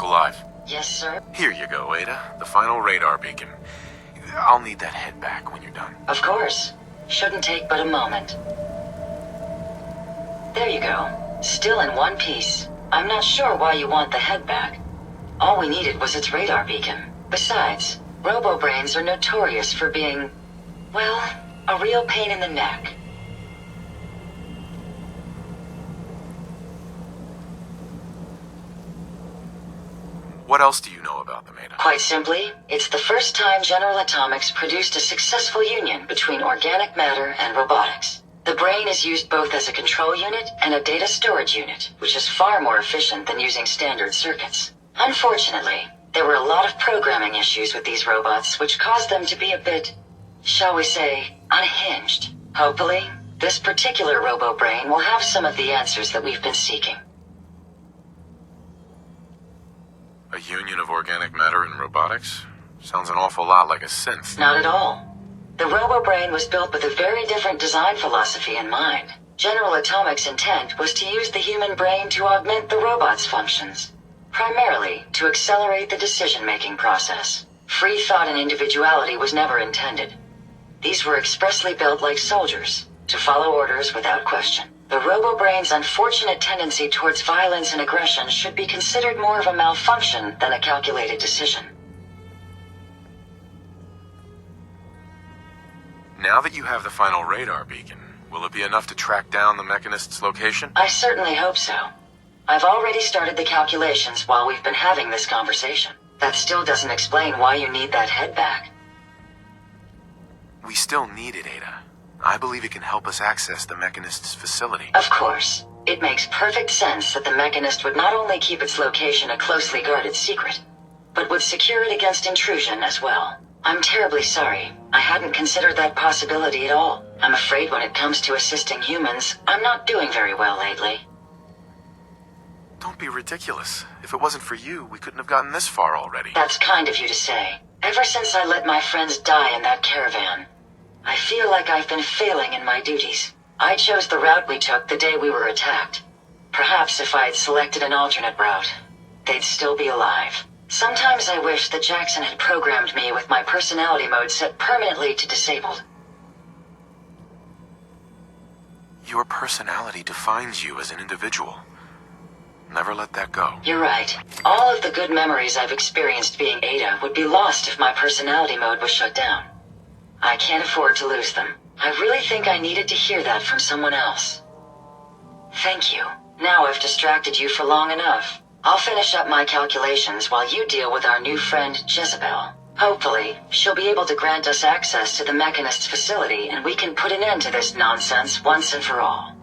look alive. Yes, sir? Here you go, Ada. The final radar beacon. I'll need that head back when you're done. Of course. Shouldn't take but a moment. There you go. Still in one piece. I'm not sure why you want the head back. All we needed was its radar beacon. Besides, robo-brains are notorious for being, well, a real pain in the neck. What else do you know about them, Ada? Quite simply, it's the first time General Atomics produced a successful union between organic matter and robotics. The brain is used both as a control unit and a data storage unit, which is far more efficient than using standard circuits. Unfortunately, there were a lot of programming issues with these robots which caused them to be a bit, shall we say, unhinged. Hopefully, this particular robo-brain will have some of the answers that we've been seeking. A union of organic matter and robotics? Sounds an awful lot like a synth. Not at all. The robo-brain was built with a very different design philosophy in mind. General Atomics' intent was to use the human brain to augment the robot's functions, primarily to accelerate the decision-making process. Free thought and individuality was never intended. These were expressly built like soldiers, to follow orders without question. The robo-brain's unfortunate tendency towards violence and aggression should be considered more of a malfunction than a calculated decision. Now that you have the final radar beacon, will it be enough to track down the Mechanist's location? I certainly hope so. I've already started the calculations while we've been having this conversation. That still doesn't explain why you need that head back. We still need it, Ada. I believe it can help us access the Mechanist's facility. Of course. It makes perfect sense that the Mechanist would not only keep its location a closely guarded secret, but would secure it against intrusion as well. I'm terribly sorry. I hadn't considered that possibility at all. I'm afraid when it comes to assisting humans, I'm not doing very well lately. Don't be ridiculous. If it wasn't for you, we couldn't have gotten this far already. That's kind of you to say. Ever since I let my friends die in that caravan, I feel like I've been failing in my duties. I chose the route we took the day we were attacked. Perhaps if I had selected an alternate route, they'd still be alive. Sometimes I wish that Jackson had programmed me with my personality mode set permanently to disabled. Your personality defines you as an individual. Never let that go. You're right. All of the good memories I've experienced being Ada would be lost if my personality mode was shut down. I can't afford to lose them. I really think I needed to hear that from someone else. Thank you. Now I've distracted you for long enough. I'll finish up my calculations while you deal with our new friend, Jezebel. Hopefully, she'll be able to grant us access to the Mechanist's facility and we can put an end to this nonsense once and for all.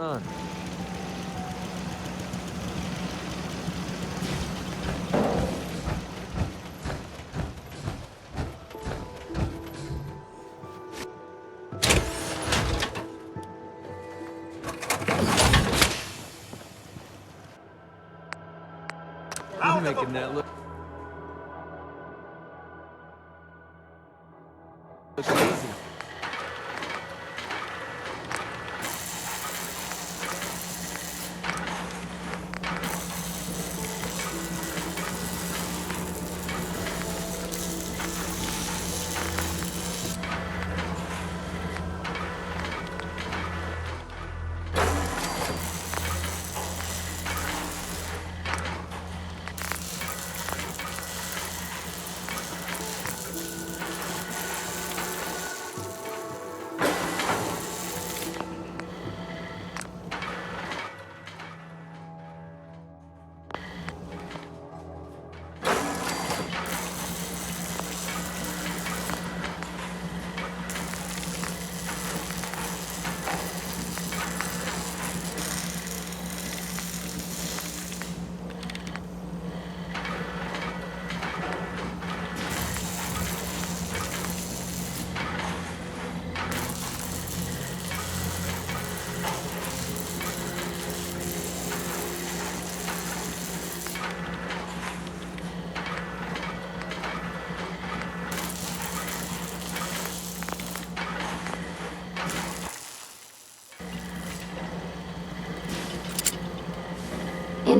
On. You're making that look easy.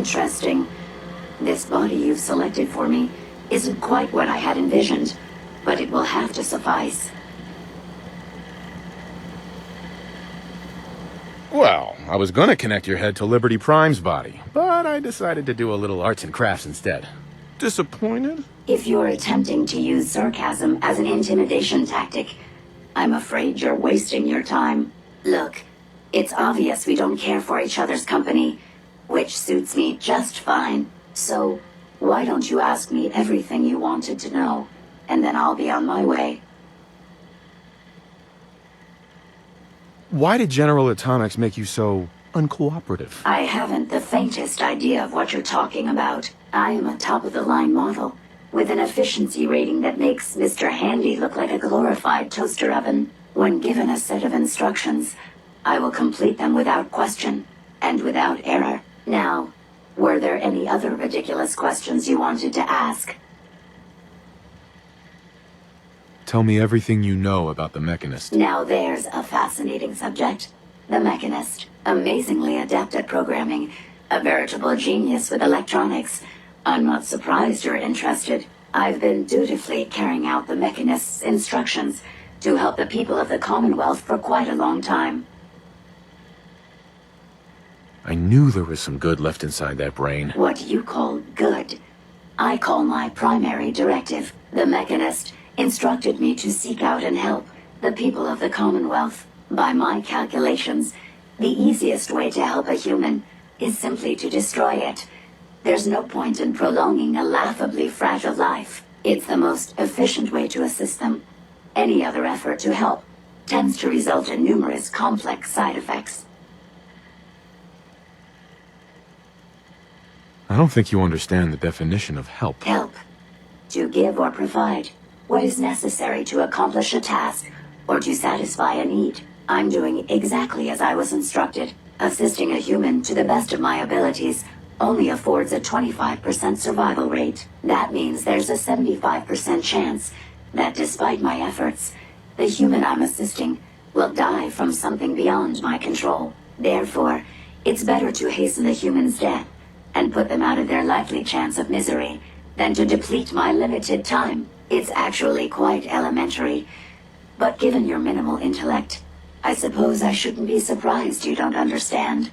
Interesting. This body you've selected for me isn't quite what I had envisioned, but it will have to suffice. Well, I was gonna connect your head to Liberty Prime's body, but I decided to do a little arts and crafts instead. Disappointed? If you're attempting to use sarcasm as an intimidation tactic, I'm afraid you're wasting your time. Look, it's obvious we don't care for each other's company, which suits me just fine. So, why don't you ask me everything you wanted to know, and then I'll be on my way. Why did General Atomics make you so uncooperative? I haven't the faintest idea of what you're talking about. I am a top-of-the-line model, with an efficiency rating that makes Mr. Handy look like a glorified toaster oven. When given a set of instructions, I will complete them without question, and without error. Now, were there any other ridiculous questions you wanted to ask? Tell me everything you know about the Mechanist. Now there's a fascinating subject. The Mechanist, amazingly adept at programming, a veritable genius with electronics. I'm not surprised you're interested. I've been dutifully carrying out the Mechanist's instructions to help the people of the Commonwealth for quite a long time. I knew there was some good left inside that brain. What you call good, I call my primary directive. The Mechanist instructed me to seek out and help the people of the Commonwealth. By my calculations, the easiest way to help a human is simply to destroy it. There's no point in prolonging a laughably fragile life. It's the most efficient way to assist them. Any other effort to help tends to result in numerous complex side effects. I don't think you understand the definition of help. Help. To give or provide what is necessary to accomplish a task or to satisfy a need. I'm doing exactly as I was instructed. Assisting a human to the best of my abilities only affords a 25% survival rate. That means there's a 75% chance that despite my efforts, the human I'm assisting will die from something beyond my control. Therefore, it's better to hasten the human's death and put them out of their likely chance of misery than to deplete my limited time. It's actually quite elementary, but given your minimal intellect, I suppose I shouldn't be surprised you don't understand.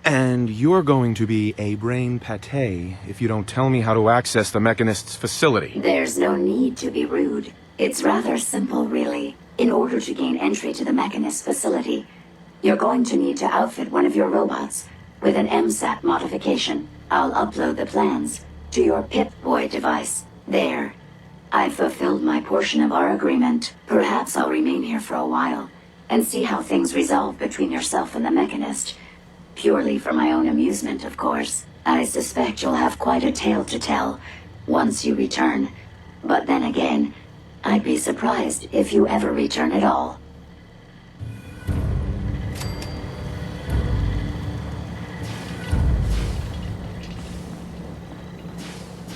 And you're going to be a brain pate if you don't tell me how to access the Mechanist's facility. There's no need to be rude. It's rather simple, really. In order to gain entry to the Mechanist facility, you're going to need to outfit one of your robots with an MSAT modification. I'll upload the plans to your Pip-Boy device. There. I've fulfilled my portion of our agreement. Perhaps I'll remain here for a while and see how things resolve between yourself and the Mechanist. Purely for my own amusement, of course. I suspect you'll have quite a tale to tell once you return. But then again, I'd be surprised if you ever return at all.